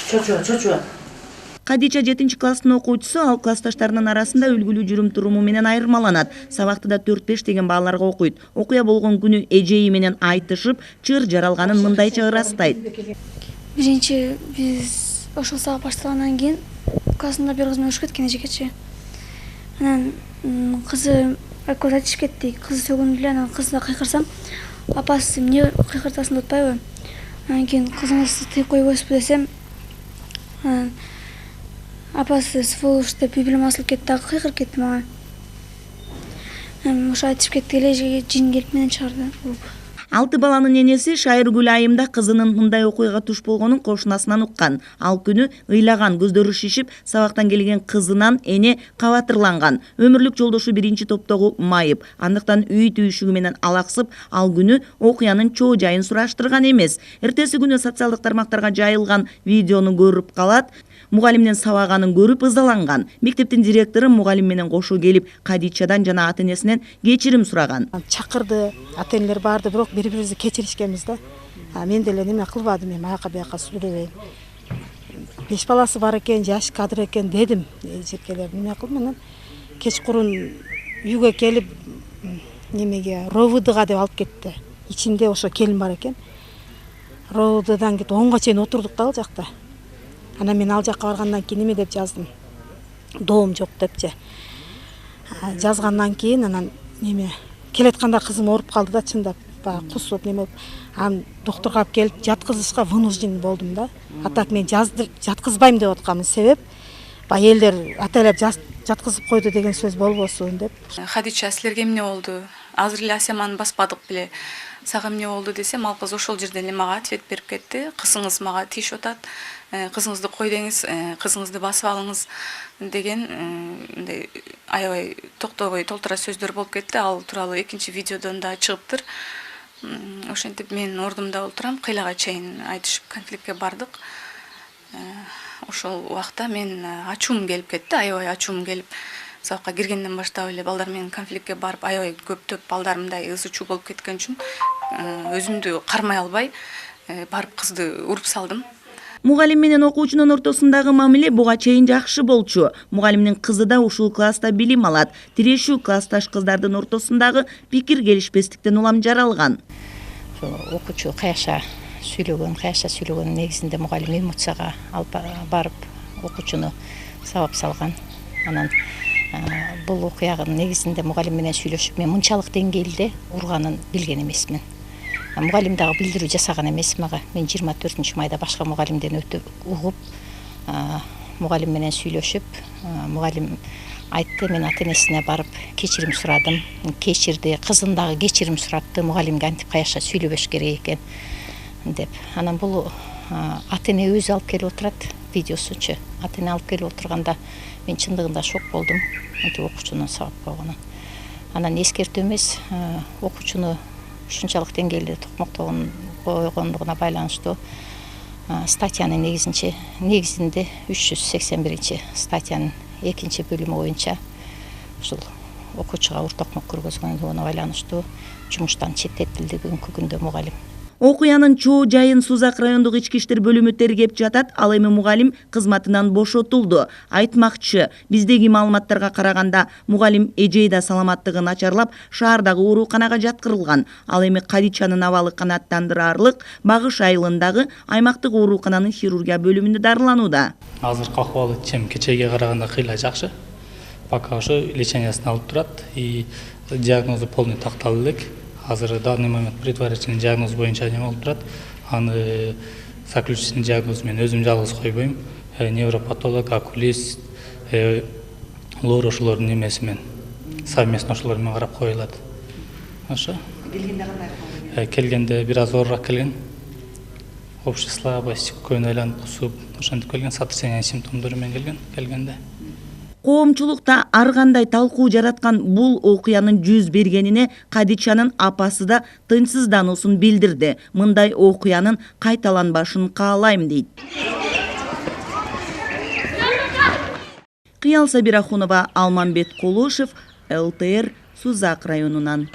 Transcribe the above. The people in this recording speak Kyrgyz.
Чочуа. Кадича 7-класстын окуучусу, ал классташтарынын арасында үлгүлүү жүрүм-туруму менен айырмаланат. Сабактыда 4-5 деген балдарга окуйт. Окуя болгон күнү эжеи менен айтышып, чыр жаралганын мындайча ырастайт. Биринчи биз ошол сабак башталгандан кийин классымда бир кыз менен урушуп кеткен эжекечи. Анан кызы экөөбүз айтышып кеттик. Кызы сөгүндү эле, анан кызды кыйкырсам, апасы эмне кыйкыртасың деп атпайбы? Анан кийин кызыңызды тыйып койбойсузбу десем, апасы сволочь деп библиям асылып кетти, дагы кыйкырып кетти мага. Ошо айтышып кетти эле, жин келип менен чыгарды. 6 баланын энеси Шайыргүл айымда кызынын мындай окуяга туш болгонун кошунасынан уккан. Ал күнү ыйлаган, көздөрү шишип, сабактан келген кызынан эне кабатырланган. Өмүрлүк жолдошу биринчи топтогу майып. Андыктан үй түйүшүгү менен алаксып, ал күнү окуянын чоо жайын сураштырган эмес. Эртеси күнү социалдык тармактарга жайылган видеону көрүп калат. Мугалимдин сабаганын көрүп ызаланган. Мектептин директору мугалим менен кошо келип, Кадичадан жана ата-энесинен кечирим сураган. Чакырды, ата-энелер барды, бирок бири-бирибизди кечиришкенбиз да. Мен деле неме кылбадым, эми аяка бияка сүйлөбөйм. 5 баласы бар экен, жаш кадыр экен дедим. Эжекелер неме кылып менен кечкурун үйгө келип немеге ровдга деп алып кетти. Ичинде ошо келин бар экен. Ровддан кетип 10га чейин отурдук да ал жакта. Анан мен ал жакка баргандан кийин неме деп жаздым. Доом жок депчи. Жазгандан кийин анан неме келетканда кызым ооруп калды да, чындап баягы кусуп неме болуп. Анан доктурга алып келип жаткызышка вынужден болдум да. Атак мен жаткызбайм деп атканмын. Себеп баягы элдер атайлап жаткызып койду деген сөз болбосун деп. Кадича, силерге эмне болду? Азыр эле Асеманы баспадык беле. Сага эмне болду десем, ал кыз ошол жерден эле мага ответ берип кетти. Кызыңыз мага тийишип атат. Кызыңызды кой деңиз, кызыңызды басып алыңыз деген мындай аябай токтобой толтура сөздөр болуп кетти. Ал тууралуу экинчи видеодон да чыгыптыр. Ошентип мен ордумда отурам, кыйлага чейин айтышып конфликтке бардык. Ошол убакта мен ачуум келип кетти, аябай ачуум келип, сабакка киргенден баштап эле балдар менен конфликтке барып, аябай көптөп балдар мындай ызы-чуу болуп кеткен үчүн өзүмдү кармай албай барып кызды уруп салдым. Мугалим менен окуучунун ортосундагы мамиле буга чейин жакшы болчу. Мугалимдин кызы да ушул класста билим алат. Тирешүү классташ кыздардын ортосундагы пикир келишпестиктен улам жаралган. Окуучу каяша сүйлөгөн негизинде мугалим эмоцияга алып барып окуучуну сабап салган. Анан бул окуянын негизинде мугалим менен сүйлөшүп, мен мынчалык деңгээлде урганын билген эмесмин. Мугалим дагы билдирүү жасаган эмес мага. Мен 24 майда башка мугалимден өтүп угуп, мугалим менен сүйлөшүп, мугалим айтты, мен ата-энесине барып кечирим сурадым. Кечирди, кызым дагы кечирим сурапты, мугалимге антип каяша сүйлөбөш керек экен деп. Анан бул ата-эне өзү алып келип отурат, видеосучу. Ата-эне алып келип отурганда мен чындыгында шок болдум, антип окуучунун сабап койгонун. Анан эскертүү эмес, окуучуну ушунчалык деңгээлде токмоктогон койгондугуна байланыштуу статьянын негизинде 381 статьянын 2 бөлүмү боюнча ушул окуучуга ур токмок көргөзгөндүгүнө байланыштуу жумуштан четтетилди бүгүнкү күндө мугалим. Окуянын чоо жайын Сузак райондук ички иштер бөлүмү тергеп жатат. Ал эми мугалим кызматынан бошотулду. Айтмакчы, биздеги маалыматтарга караганда мугалим эжей да саламаттыгы начарлап, шаардагы ооруканага жаткырылган. Ал эми Кадичанын абалы канааттандыраарлык Багыш айылындагы аймактык оорукананын хирургия бөлүмүндө дарыланууда. Азыркы акыбалы кечеге караганда кыйла жакшы. Пока ошо лечениясын алып турат и диагнозу полный такталып элек. Азыр данный момент предварительный диагноз боюнча неме болуп турат. Аны заключительный диагноз мен өзүм жалгыз койбойм. Невропатолог, окулист, лор ошолордун немеси менен совместно ошолор менен карап коюлат. Ошо. Келгенде кандай? Келгенде бир аз оорураак келген. Общая слабость, көйнө айланып кусуп, ошентип келген, сотрясение симптомдору менен келгенде. Коомчулукта ар кандай талкуу жараткан бул окуянын жүз бергенине Кадичанын апасы да тынчсыздануусун билдирди. Мындай окуянын кайталанбашын каалайм дейт. Кыял Сабирахунова, Алмамбет Кулушев, ЛТР, Сузак районунан.